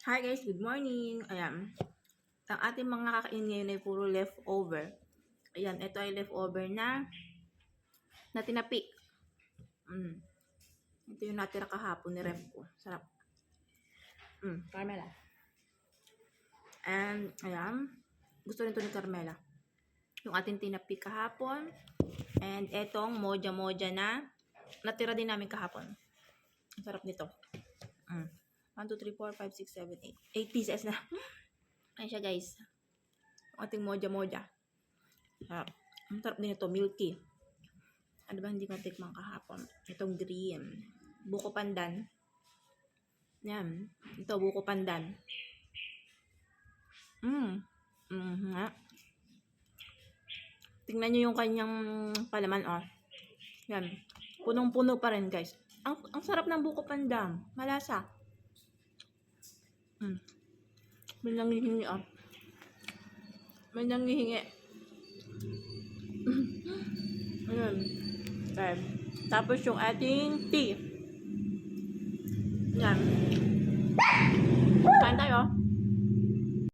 Hi guys, good morning. Ayan. Ang ating mga kakain ngayon ay puro leftover. Ayan, ito ay leftover na tinapik. Ito yung natira kahapon ni ref ko. Sarap. Carmela. And, ayan. Gusto rin ito ni Carmela. Yung ating tinapik kahapon. And etong moja-moja na natira din namin kahapon. Ang sarap nito. 1, 2, 3, 4, 5, 6, 7, 8. 8 pieces na. Ayan siya guys. Yung ating moja-moja. Sarap. Ang sarap din ito. Milky. Ano ba hindi ko natikman kahapon? Itong green. Buko pandan. Yan. Ito, buko pandan. Tingnan nyo yung kanyang palaman, oh. Yan. Punong-puno pa rin, guys. Ang sarap ng buko pandan. Malasa. May nangihingi, oh. May nangihingi. Ayan. Okay. Tapos yung ating tea. Yan. Kain tayo.